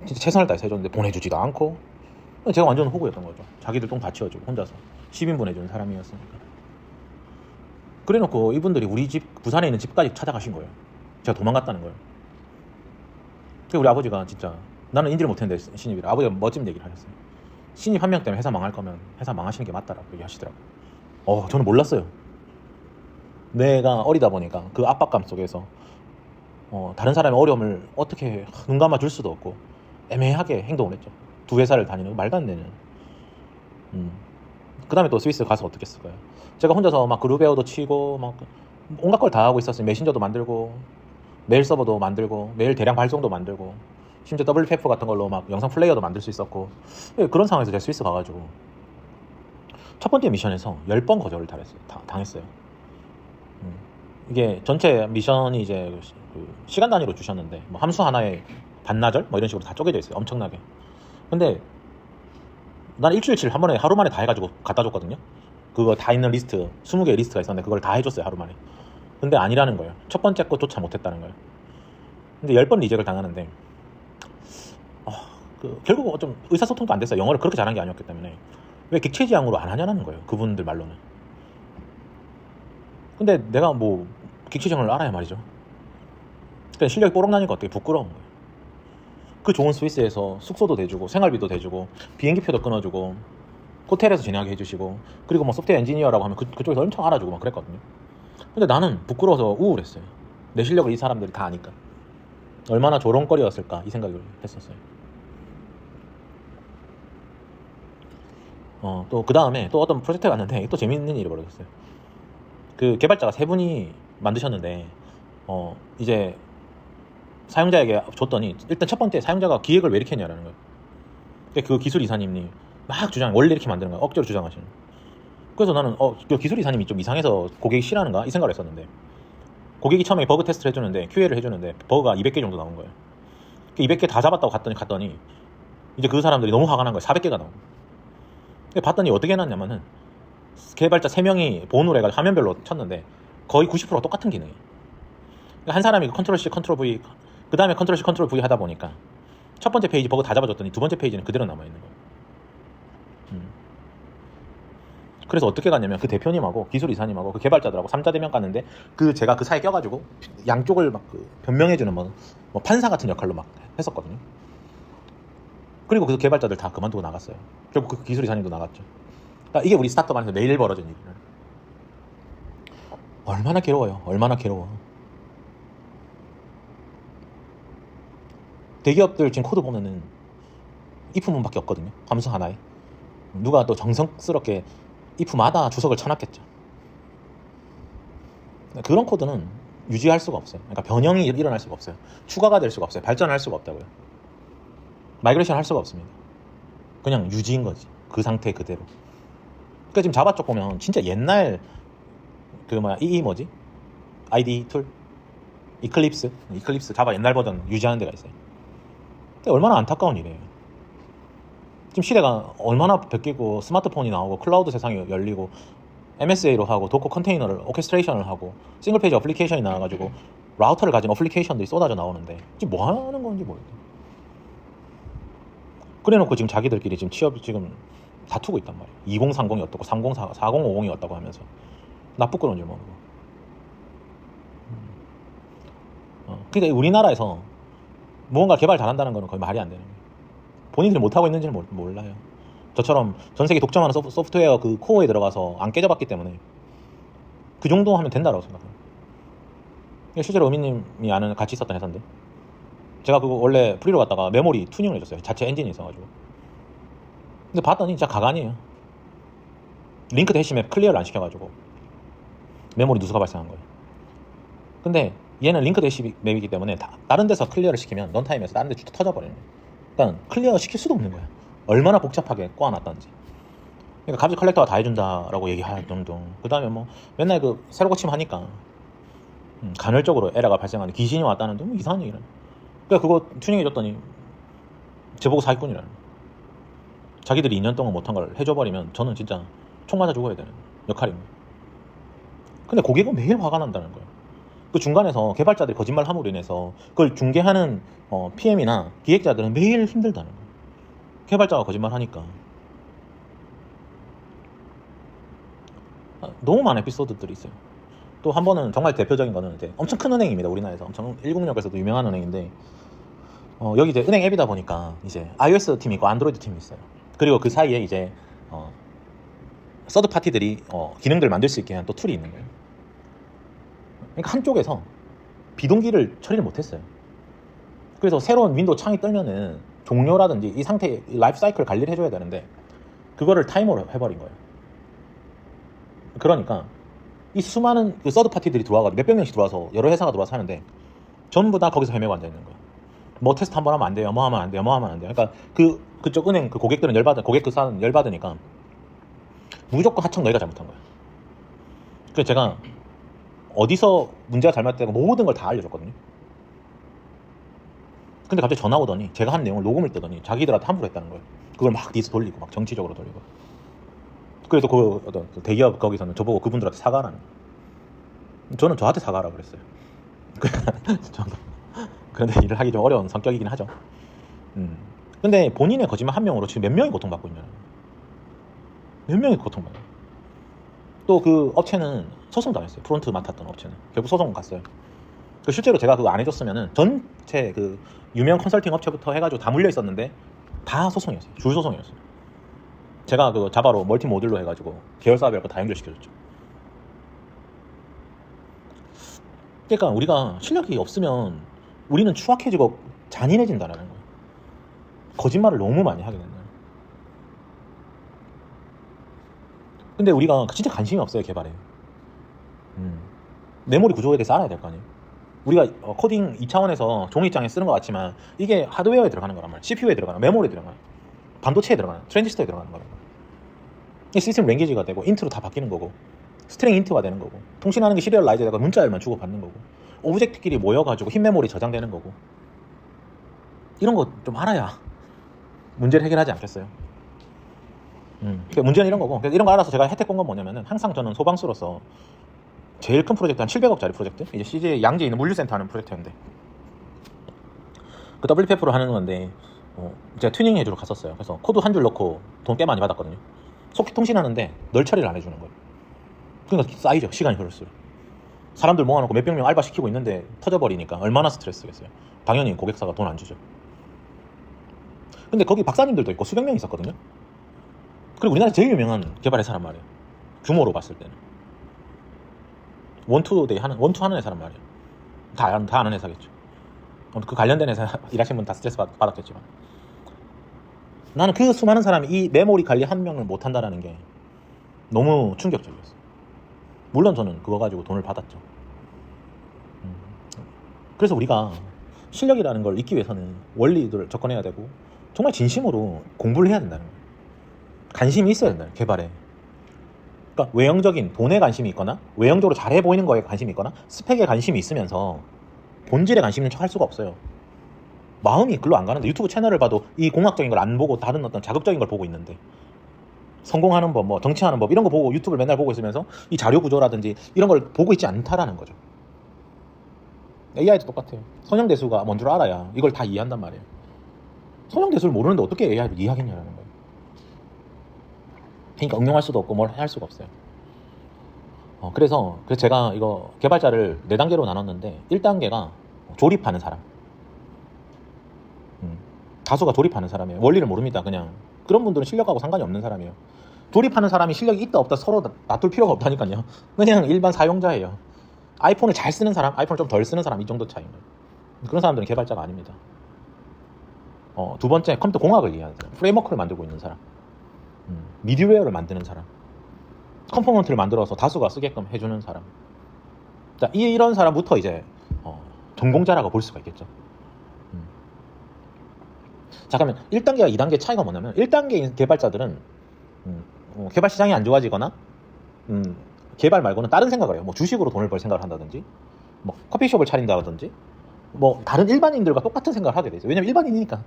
진짜 최선을 다해서 해줬는데 보내주지도 않고 제가 완전 호구였던 거죠. 자기들 똥 다 치워주고 혼자서 10인분 해주는 사람이었으니까. 그래놓고 이분들이 우리 집 부산에 있는 집까지 찾아가신 거예요. 제가 도망갔다는 거예요. 그래서 우리 아버지가 진짜 나는 인지를 못했는데 신입이라 아버지가 멋진 얘기를 하셨어요. 신입 한 명 때문에 회사 망할 거면 회사 망하시는 게 맞다라고 얘기하시더라고요. 저는 몰랐어요. 내가 어리다 보니까 그 압박감 속에서 다른 사람의 어려움을 어떻게 눈 감아 줄 수도 없고 애매하게 행동을 했죠. 2회사를 다니는 말도 안 되는. 그 다음에 또 스위스 가서 어떻게 했을까요? 제가 혼자서 막 그룹웨어도 치고 막 온갖 걸 다 하고 있었어요. 메신저도 만들고 메일 서버도 만들고 메일 대량 발송도 만들고 심지어 WPF 같은 걸로 막 영상 플레이어도 만들 수 있었고 그런 상황에서 제가 스위스 가가지고 첫 번째 미션에서 10번 거절을 당했어요. 이게 전체 미션이 이제 그 시간 단위로 주셨는데 뭐 함수 하나에 반나절 뭐 이런 식으로 다 쪼개져 있어요. 엄청나게. 근데 난 일주일치를 한 번에 하루 만에 다 해가지고 갖다 줬거든요. 그거 다 있는 리스트 20개의 리스트가 있었는데 그걸 다 해줬어요. 하루 만에. 근데 아니라는 거예요. 첫 번째 것조차 못했다는 거예요. 근데 10번 리젝을 당하는데 결국 좀 의사소통도 안 됐어요. 영어를 그렇게 잘한 게 아니었기 때문에 왜 객체지향으로 안 하냐는 거예요. 그분들 말로는. 근데 내가 뭐 객체지향을 알아야 말이죠. 그냥 실력이 뽀록 나니까 어떻게 부끄러운 거예요. 그 좋은 스위스에서 숙소도 대주고 생활비도 대주고 비행기표도 끊어주고 호텔에서 지내게 해주시고 그리고 뭐 소프트웨어 엔지니어라고 하면 그쪽에서 엄청 알아주고 막 그랬거든요. 근데 나는 부끄러워서 우울했어요. 내 실력을 이 사람들이 다 아니까. 얼마나 조롱거리였을까 이 생각을 했었어요. 또 그 다음에 또 어떤 프로젝트가 왔는데 또 재밌는 일이 벌어졌어요. 그 개발자가 3분이 만드셨는데 이제 사용자에게 줬더니 일단 첫 번째 사용자가 기획을 왜 이렇게 했냐라는 거예요. 그 기술 이사님이 막 원래 이렇게 만드는 거예요. 억지로 주장하시는. 그래서 나는 기술 이사님이 좀 이상해서 고객이 싫어하는가 이 생각을 했었는데 고객이 처음에 버그 테스트를 해주는데 QA를 해주는데 버그가 200개 정도 나온 거예요. 200개 다 잡았다고 갔더니 이제 그 사람들이 너무 화가 난 거예요. 400개가 나온 거예요. 봤더니 어떻게 해놨냐면은 개발자 3명이 본으로 해가지고 화면별로 쳤는데 거의 90%가 똑같은 기능이에요. 한 사람이 컨트롤 C, 컨트롤 V 그 다음에 컨트롤 C, 컨트롤 V 하다 보니까 첫 번째 페이지 버그 다 잡아줬더니 두 번째 페이지는 그대로 남아있는 거예요. 그래서 어떻게 갔냐면 그 대표님하고 기술 이사님하고 그 개발자들하고 3자 대면 갔는데 제가 그 사이에 껴가지고 양쪽을 막 변명해주는 뭐 판사 같은 역할로 막 했었거든요. 그리고 그 개발자들 다 그만두고 나갔어요. 결국 그 기술 이사님도 나갔죠. 그러니까 이게 우리 스타트업 안에서 매일 벌어지는 일이에요. 얼마나 괴로워요. 얼마나 괴로워. 대기업들 지금 코드 보면은 if문밖에 없거든요. 함수 하나에. 누가 또 정성스럽게 if마다 주석을 쳐놨겠죠. 그런 코드는 유지할 수가 없어요. 그러니까 변형이 일어날 수가 없어요. 추가가 될 수가 없어요. 발전할 수가 없다고요. 마이그레이션 할 수가 없습니다. 그냥 유지인 거지. 그 상태 그대로. 그러니까 지금 자바 쪽 보면 진짜 옛날 뭐지? ID 툴? 이클립스 자바 옛날 버전 유지하는 데가 있어요. 근데 얼마나 안타까운 일이에요. 지금 시대가 얼마나 바뀌고 스마트폰이 나오고 클라우드 세상이 열리고 MSA로 하고 도커 컨테이너를 오케스트레이션을 하고 싱글 페이지 어플리케이션이 나와가지고 라우터를 가진 어플리케이션들이 쏟아져 나오는데 지금 뭐 하는 건지 모르겠어요. 그래놓고 지금 자기들끼리 지금 취업 지금 다투고 있단 말이에요. 2030이 어떻고 4050이 어떻고 하면서 나 부끄러운 줄 모르고. 그러니까 우리나라에서 무언가 개발 잘한다는 거는 거의 말이 안 되는 거예요. 본인들이 못하고 있는지는 몰라요. 저처럼 전 세계 독점하는 소프트웨어 그 코어에 들어가서 안 깨져봤기 때문에 그 정도 하면 된다고 생각해요. 실제로 의미님이 아는 같이 있었던 회사인데 제가 그거 원래 프리로 갔다가 메모리 튜닝을 해줬어요. 자체 엔진이 있어가지고. 근데 봤더니 진짜 가관이에요. 링크드 해시맵 클리어를 안 시켜가지고 메모리 누수가 발생한 거예요. 근데 얘는 링크드 해시맵이기 때문에 다른 데서 클리어를 시키면 런타임에서 다른 데 터져버리는 거예요. 그러니까 클리어 시킬 수도 없는 거야. 얼마나 복잡하게 꼬아놨던지. 그러니까 값이 컬렉터가 다 해준다라고 얘기할 정도. 그 다음에 뭐 맨날 그 새로 고침 하니까 간헐적으로 에러가 발생하는 귀신이 왔다는 등 이상한 얘기를. 그러니까 그거 튜닝해줬더니 제보고 사기꾼이라는. 자기들이 2년 동안 못한 걸 해줘버리면 저는 진짜 총 맞아 죽어야 되는 역할입니다. 근데 고객은 매일 화가 난다는 거예요. 그 중간에서 개발자들이 거짓말 함으로 인해서 그걸 중개하는 PM이나 기획자들은 매일 힘들다는 거예요. 개발자가 거짓말 하니까. 너무 많은 에피소드들이 있어요. 또 한 번은 정말 대표적인 거는 이제 엄청 큰 은행입니다. 우리나라에서 엄청 106역에서도 유명한 은행인데 여기 이제 은행 앱이다 보니까 이제 iOS 팀이 있고 안드로이드 팀이 있어요. 그리고 그 사이에 이제 서드 파티들이 기능들 만들 수 있게 한 또 툴이 있는 거예요. 그러니까 한쪽에서 비동기를 처리를 못했어요. 그래서 새로운 윈도우 창이 뜨면은 종료라든지 이 상태 라이프 사이클 관리를 해줘야 되는데 그거를 타이머로 해버린 거예요. 그러니까 이 수많은 그 서드 파티들이 들어와가지고 몇백 명씩 들어와서 여러 회사가 들어와서 하는데 전부 다 거기서 헤매고 앉아 있는 거예요. 뭐 테스트 한번 하면 안 돼요, 뭐 하면 안 돼요, 뭐 하면 안 돼요. 그러니까 그쪽 은행 그 고객들은 고객 그 사람 열받으니까 무조건 하청 너희가 잘못한 거예요. 그래서 제가 어디서 문제가 잘못되고 모든 걸 다 알려줬거든요. 근데 갑자기 전화 오더니 제가 한 내용을 녹음을 뜨더니 자기들한테 함부로 했다는 거예요. 그걸 막 디스 돌리고 막 정치적으로 돌리고. 그래서 그 어떤 대기업 거기서는 저보고 그분들한테 사과라는 거예요. 저는 저한테 사과하라고 그랬어요. 그런데 일을 하기 좀 어려운 성격이긴 하죠. 근데 본인의 거짓말 한 명으로 지금 몇 명이 고통받고 있냐는 거예요. 몇 명이 고통받아요. 또 그 업체는 소송 당했어요. 프론트 맡았던 업체는 결국 소송 갔어요. 실제로 제가 그거 안 해줬으면은 전체 그 유명 컨설팅 업체부터 해가지고 다 물려 있었는데 다 소송이었어요. 줄 소송이었어요. 제가 그 자바로 멀티 모듈로 해가지고 계열사별 거 다 연결시켜줬죠. 그러니까 우리가 실력이 없으면 우리는 추악해지고 잔인해진다는 거예요. 거짓말을 너무 많이 하게 된다. 근데 우리가 진짜 관심이 없어요, 개발에. 메모리 구조에 대해서 알아야 될 거 아니에요. 우리가 코딩 2차원에서 종이장에 쓰는 것 같지만 이게 하드웨어에 들어가는 거란 말이에요. CPU에 들어가는, 메모리에 들어가는, 반도체에 들어가는, 트랜지스터에 들어가는 거란 말이에요. 이게 시스템 랭귀지가 되고 인트로 다 바뀌는 거고 스트링 인트가 되는 거고 통신하는 게 시리얼라이즈 되고 문자열만 주고받는 거고 오브젝트끼리 모여가지고 흰 메모리 저장되는 거고 이런 거 좀 알아야 문제를 해결하지 않겠어요. 그러니까 문제는 이런 거고 이런 거 알아서 제가 혜택 본 건 뭐냐면은 항상 저는 소방수로서 제일 큰 프로젝트 한 700억짜리 프로젝트 이제 CJ 양재에 있는 물류센터 하는 프로젝트였는데 그 WPF로 하는 건데 제가 튜닝 해주러 갔었어요. 그래서 코드 한 줄 넣고 돈 꽤 많이 받았거든요. 속히 통신하는데 널 처리를 안 해주는 거예요. 그러니까 쌓이죠. 시간이 흐를수록. 사람들 모아놓고 몇백 명 알바 시키고 있는데 터져버리니까 얼마나 스트레스겠어요. 당연히 고객사가 돈 안 주죠. 근데 거기 박사님들도 있고 수백 명 있었거든요. 그리고 우리나라 제일 유명한 개발회사란 말이에요. 규모로 봤을 때는 원투 하는 회사란 말이에요. 다 아는 회사겠죠. 그 관련된 회사 일하신 분 다 스트레스 받았겠지만, 나는 그 수많은 사람이 이 메모리 관리 한 명을 못 한다라는 게 너무 충격적이었어. 물론 저는 그거 가지고 돈을 받았죠. 그래서 우리가 실력이라는 걸 잊기 위해서는 원리들을 접근해야 되고 정말 진심으로 공부를 해야 된다는 거예요. 관심이 있어야 된다, 개발에. 그러니까 외형적인 돈에 관심이 있거나 외형적으로 잘해 보이는 거에 관심이 있거나 스펙에 관심이 있으면서 본질에 관심 있는 척 할 수가 없어요. 마음이 글로 안 가는데, 유튜브 채널을 봐도 이 공학적인 걸 안 보고 다른 어떤 자극적인 걸 보고 있는데, 성공하는 법, 뭐 정치하는 법 이런 거 보고 유튜브를 맨날 보고 있으면서 이 자료 구조라든지 이런 걸 보고 있지 않다라는 거죠. AI도 똑같아요. 선형대수가 뭔 줄 알아야 이걸 다 이해한단 말이에요. 선형대수를 모르는데 어떻게 AI를 이해하겠냐라는 거예요. 그러니까 응용할 수도 없고 뭘 할 수가 없어요. 그래서 제가 이거 개발자를 4단계로 나눴는데, 1단계가 조립하는 사람. 다수가 조립하는 사람이에요. 원리를 모릅니다. 그냥 그런 분들은 실력하고 상관이 없는 사람이에요. 조립하는 사람이 실력이 있다 없다 서로 놔둘 필요가 없다니까요. 그냥 일반 사용자예요. 아이폰을 잘 쓰는 사람, 아이폰을 좀 덜 쓰는 사람, 이 정도 차이인 거예요. 그런 사람들은 개발자가 아닙니다. 두 번째, 컴퓨터 공학을 이해하는 사람, 프레임워크를 만들고 있는 사람, 미디어웨어를 만드는 사람, 컴포넌트를 만들어서 다수가 쓰게끔 해주는 사람. 자, 이런 사람부터 이제 전공자라고 볼 수가 있겠죠. 자, 그러면 1단계와 2단계 차이가 뭐냐면, 1단계 개발자들은 개발 시장이 안 좋아지거나 개발 말고는 다른 생각을 해요. 뭐 주식으로 돈을 벌 생각을 한다든지, 뭐 커피숍을 차린다든지, 뭐 다른 일반인들과 똑같은 생각을 하게 되죠. 왜냐면 일반인이니까.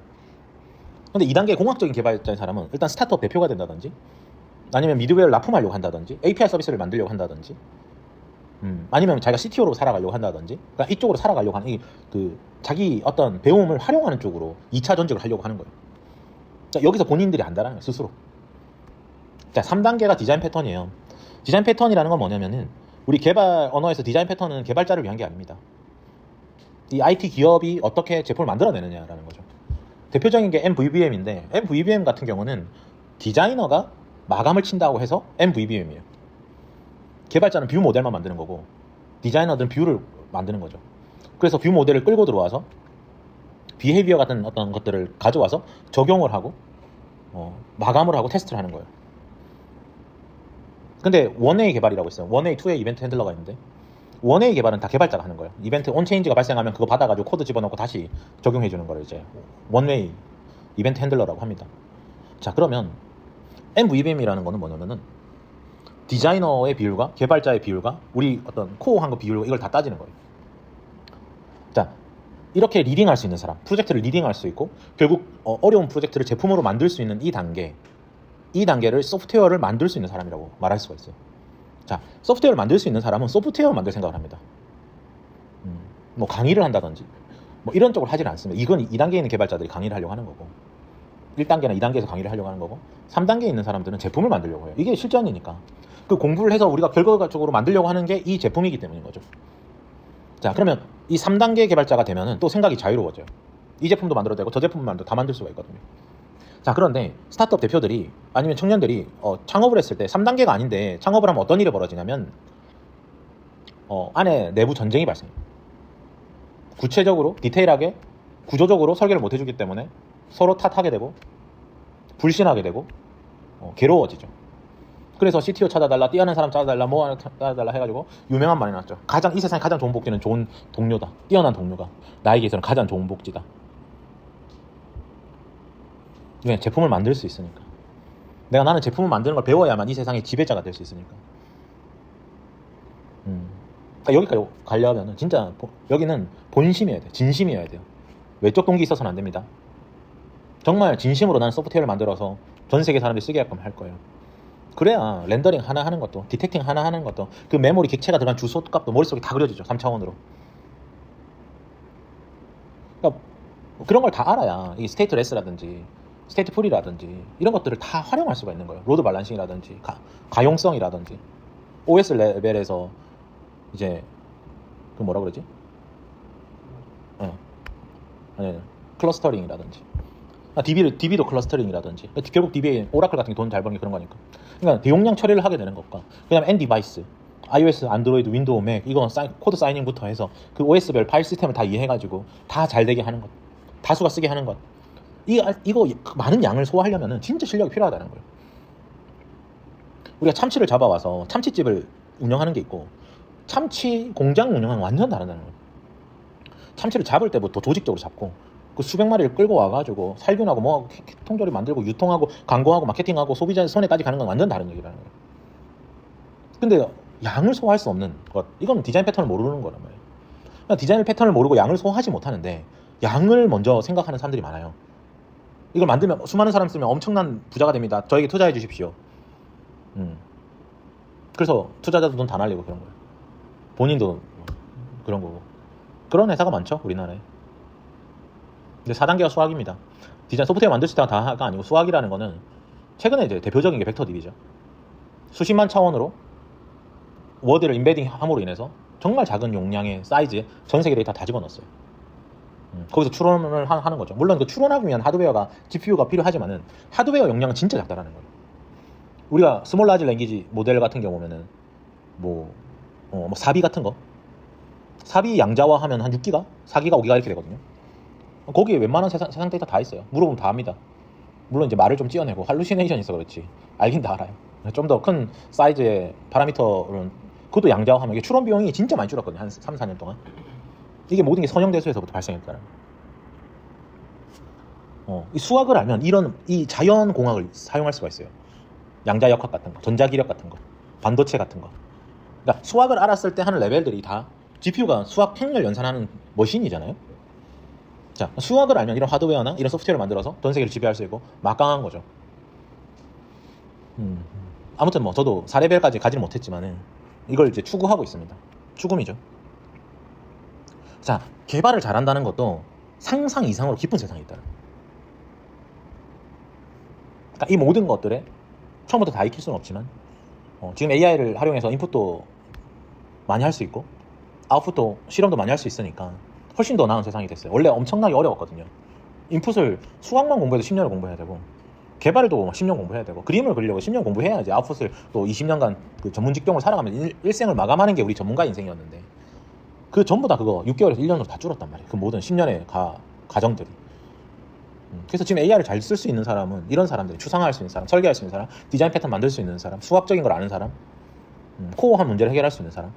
근데 2단계 공학적인 개발자인 사람은 일단 스타트업 대표가 된다든지, 아니면 미드웨어를 납품하려고 한다든지, API 서비스를 만들려고 한다든지, 아니면 자기가 CTO로 살아가려고 한다든지, 그러니까 이쪽으로 살아가려고 하는 자기 어떤 배움을 활용하는 쪽으로 2차 전직을 하려고 하는 거예요. 자, 여기서 본인들이 안다라는 거예요, 스스로. 자, 3단계가 디자인 패턴이에요. 디자인 패턴이라는 건 뭐냐면은, 우리 개발 언어에서 디자인 패턴은 개발자를 위한 게 아닙니다. 이 IT 기업이 어떻게 제품을 만들어내느냐라는 거죠. 대표적인 게 MVVM인데, MVVM 같은 경우는 디자이너가 마감을 친다고 해서 MVVM이에요. 개발자는 뷰 모델만 만드는 거고, 디자이너들은 뷰를 만드는 거죠. 그래서 뷰 모델을 끌고 들어와서 비헤이비어 같은 어떤 것들을 가져와서 적용을 하고 마감을 하고 테스트를 하는 거예요. 근데 1A 개발이라고 있어요. 1A, 2A 이벤트 핸들러가 있는데, 1A 개발은 다 개발자가 하는 거예요. 이벤트 온체인지가 발생하면 그거 받아가지고 코드 집어넣고 다시 적용해 주는 거를 이제 1A 이벤트 핸들러라고 합니다. 자, 그러면 MVVM이라는 거는 뭐냐면은, 디자이너의 비율과 개발자의 비율과 우리 어떤 코어한 거 비율, 이걸 다 따지는 거예요. 자, 이렇게 리딩할 수 있는 사람, 프로젝트를 리딩할 수 있고 결국 어려운 프로젝트를 제품으로 만들 수 있는 이 단계를 소프트웨어를 만들 수 있는 사람이라고 말할 수가 있어요. 자, 소프트웨어를 만들 수 있는 사람은 소프트웨어 만들 생각을 합니다. 뭐 강의를 한다든지 뭐 이런 쪽으로 하지는 않습니다. 이건 2단계에 있는 개발자들이 강의를 하려고 하는 거고, 1단계나 2단계에서 강의를 하려고 하는 거고, 3단계에 있는 사람들은 제품을 만들려고 해요. 이게 실전이니까. 그 공부를 해서 우리가 결과적으로 만들려고 하는 게 이 제품이기 때문인 거죠. 자, 그러면 이 3단계 개발자가 되면은 또 생각이 자유로워져요. 이 제품도 만들어도 되고 저 제품도 다 만들 수가 있거든요. 자, 그런데 스타트업 대표들이 아니면 청년들이 창업을 했을 때 3단계가 아닌데 창업을 하면 어떤 일이 벌어지냐면, 안에 내부 전쟁이 발생해요. 구체적으로 디테일하게 구조적으로 설계를 못 해주기 때문에 서로 탓하게 되고 불신하게 되고 괴로워지죠. 그래서 CTO 찾아달라, 뛰어난 사람 찾아달라, 뭐 하나 찾아달라 해가지고 유명한 말이 나왔죠. 이 세상에 가장 좋은 복지는 좋은 동료다. 뛰어난 동료가 나에게 있어서는 가장 좋은 복지다. 왜? 제품을 만들 수 있으니까. 나는 제품을 만드는 걸 배워야만 이 세상의 지배자가 될 수 있으니까. 그러니까 여기까지 가려면 진짜 여기는 본심이어야 돼요. 진심이어야 돼요. 외적 동기 있어서는 안 됩니다. 정말 진심으로 나는 소프트웨어를 만들어서 전 세계 사람들이 쓰게끔 할 거예요. 그래야 렌더링 하나 하는 것도, 디텍팅 하나 하는 것도, 그 메모리 객체가 들어간 주소 값도 머릿속에 다 그려지죠. 3차원으로. 그러니까 그런 걸 다 알아야 이 스테이트레스라든지 스테이트 풀이라든지 이런 것들을 다 활용할 수가 있는 거예요. 로드 밸런싱이라든지 가용성이라든지 OS 레벨에서 이제 그 뭐라 그러지? 아니 클러스터링이라든지 DB도 클러스터링이라든지 결국 DB에 오라클 같은 게 돈 잘 버는 게 그런 거니까. 그러니까 대용량 처리를 하게 되는 것과 그다음에 N 디바이스 iOS, 안드로이드, 윈도우, 맥 이거 코드 사이닝부터 해서 그 OS별 파일 시스템을 다 이해해가지고 다 잘 되게 하는 것, 다수가 쓰게 하는 것. 이거 많은 양을 소화하려면은 진짜 실력이 필요하다는 거예요. 우리가 참치를 잡아와서 참치집을 운영하는 게 있고 참치 공장 운영하는 건 완전 다르다는 거예요. 참치를 잡을 때부터 조직적으로 잡고 그 수백 마리를 끌고 와가지고 살균하고 뭐 통조림 만들고 유통하고 광고하고 마케팅하고 소비자 손에까지 가는 건 완전 다른 얘기라는 거예요. 근데 양을 소화할 수 없는 것, 이건 디자인 패턴을 모르는 거란 말이에요. 그러니까 디자인 패턴을 모르고 양을 소화하지 못하는데 양을 먼저 생각하는 사람들이 많아요. 이걸 만들면 수많은 사람 쓰면 엄청난 부자가 됩니다. 저에게 투자해 주십시오. 그래서 투자자도 돈 다 날리고 그런 거예요. 본인도 그런 거고. 그런 회사가 많죠, 우리나라에. 근데 4단계가 수학입니다. 디자인 소프트웨어 만들 때가 다가 아니고 수학이라는 거는 최근에 이제 대표적인 게 벡터 DB죠. 수십만 차원으로 워드를 인베딩 함으로 인해서 정말 작은 용량의 사이즈에 전 세계 데이터 다 집어넣었어요. 거기서 추론을 하는 거죠. 물론 그 추론하기 위한 하드웨어가 GPU가 필요하지만은 하드웨어 용량은 진짜 작다라는 거예요. 우리가 스몰 라지 랭귀지 모델 같은 경우면은 뭐 사비 같은 거 사비 양자화 하면 한 6기가, 4기가, 5기가 이렇게 되거든요. 거기에 웬만한 세상 데이터 다 있어요. 물어보면 다 압니다. 물론 이제 말을 좀 찌어내고 할루시네이션이 있어 그렇지 알긴 다 알아요. 좀 더 큰 사이즈의 파라미터는 그것도 양자화하면 이게 추론 비용이 진짜 많이 줄었거든요. 한 3, 4년 동안. 이게 모든 게 선형대수에서부터 발생했다는 이 수학을 알면 이 자연공학을 사용할 수가 있어요. 양자역학 같은 거, 전자기력 같은 거, 반도체 같은 거. 그러니까 수학을 알았을 때 하는 레벨들이 다 GPU가 수학 행렬 연산하는 머신이잖아요. 자, 수학을 알면 이런 하드웨어나 이런 소프트웨어를 만들어서 전 세계를 지배할 수 있고 막강한 거죠. 아무튼 뭐 저도 4레벨까지 가지는 못했지만은 이걸 이제 추구하고 있습니다. 추구미죠. 자, 개발을 잘한다는 것도 상상 이상으로 깊은 세상이 있다. 그러니까 이 모든 것들에 처음부터 다 익힐 수는 없지만 지금 AI를 활용해서 인풋도 많이 할 수 있고 아웃풋도 실험도 많이 할 수 있으니까 훨씬 더 나은 세상이 됐어요. 원래 엄청나게 어려웠거든요. 인풋을 수학만 공부해도 10년을 공부해야 되고 개발도 10년 공부해야 되고 그림을 그리려고 10년 공부해야지 아웃풋을 또 20년간 그 전문 직종을 살아가면 일생을 마감하는 게 우리 전문가 인생이었는데 그 전부 다 그거 6개월에서 1년으로 다 줄었단 말이에요. 그 모든 10년의 과정들이. 그래서 지금 AI를 잘 쓸 수 있는 사람은 이런 사람들이 추상화할 수 있는 사람, 설계할 수 있는 사람, 디자인 패턴 만들 수 있는 사람, 수학적인 걸 아는 사람, 코어한 문제를 해결할 수 있는 사람.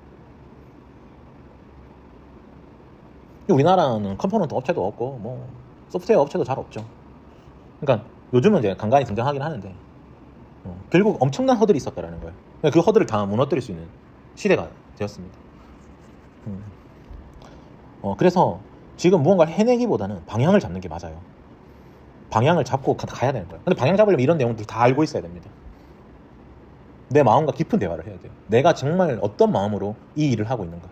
우리나라는 컴포넌트 업체도 없고 뭐 소프트웨어 업체도 잘 없죠. 그러니까 요즘은 이제 간간히 등장하긴 하는데 결국 엄청난 허들이 있었다라는 거예요. 그 허들을 다 무너뜨릴 수 있는 시대가 되었습니다. 그래서 지금 무언가를 해내기보다는 방향을 잡는 게 맞아요. 방향을 잡고 가야 되는 거예요. 근데 방향 잡으려면 이런 내용들 다 알고 있어야 됩니다. 내 마음과 깊은 대화를 해야 돼요. 내가 정말 어떤 마음으로 이 일을 하고 있는가.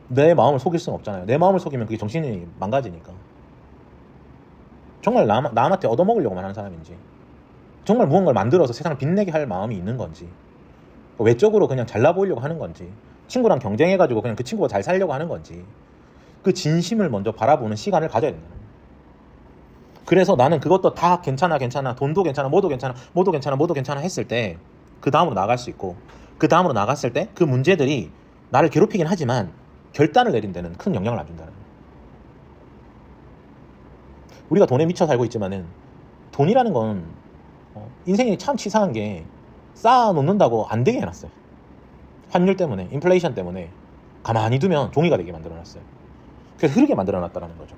내 마음을 속일 수는 없잖아요. 내 마음을 속이면 그게 정신이 망가지니까. 정말 남한테 얻어먹으려고만 하는 사람인지 정말 무언가를 만들어서 세상을 빛내게 할 마음이 있는 건지 외적으로 그냥 잘나 보이려고 하는 건지 친구랑 경쟁해가지고 그냥 그 친구가 잘 살려고 하는 건지 그 진심을 먼저 바라보는 시간을 가져야 된다. 그래서 나는 그것도 다 괜찮아 돈도 괜찮아 모두 괜찮아 했을 때 그 다음으로 나갈 수 있고 그 다음으로 나갔을 때 그 문제들이 나를 괴롭히긴 하지만 결단을 내린 데는 큰 영향을 안 준다는 거예요. 우리가 돈에 미쳐 살고 있지만은 돈이라는 건 인생이 참 치사한 게 쌓아놓는다고 안 되게 해놨어요. 환율 때문에 인플레이션 때문에 가만히 두면 종이가 되게 만들어놨어요. 그래서 흐르게 만들어놨다는 거죠.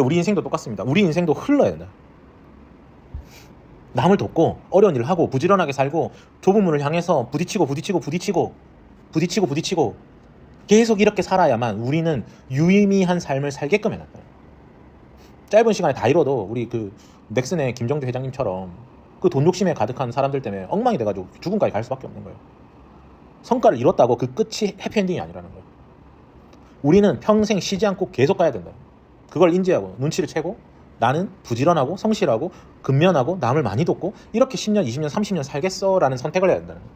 우리 인생도 똑같습니다. 우리 인생도 흘러야 된다. 남을 돕고 어려운 일을 하고 부지런하게 살고 좁은 문을 향해서 부딪히고 계속 이렇게 살아야만 우리는 유의미한 삶을 살게끔 해놨다. 짧은 시간에 다 이뤄도 우리 그 넥슨의 김정주 회장님처럼 그 돈 욕심에 가득한 사람들 때문에 엉망이 돼가지고 죽음까지 갈 수밖에 없는 거예요. 성과를 이뤘다고 그 끝이 해피엔딩이 아니라는 거예요. 우리는 평생 쉬지 않고 계속 가야 된다. 그걸 인지하고 눈치를 채고 나는 부지런하고 성실하고 근면하고 남을 많이 돕고 이렇게 10년, 20년, 30년 살겠어 라는 선택을 해야 된다는 거예요.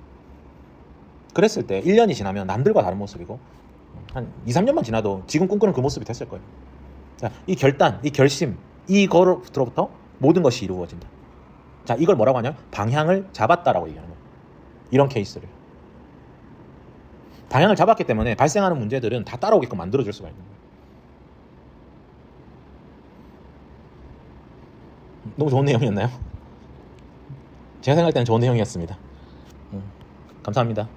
그랬을 때 1년이 지나면 남들과 다른 모습이고 한 2, 3년만 지나도 지금 꿈꾸는 그 모습이 됐을 거예요. 자, 이 결단, 이 결심, 이거로부터 모든 것이 이루어진다. 자, 이걸 뭐라고 하냐? 방향을 잡았다라고 얘기하는 거예요. 이런 케이스를. 방향을 잡았기 때문에 발생하는 문제들은 다 따라오게끔 만들어줄 수가 있는 거예요. 너무 좋은 내용이었나요? 제가 생각할 때는 좋은 내용이었습니다. 감사합니다.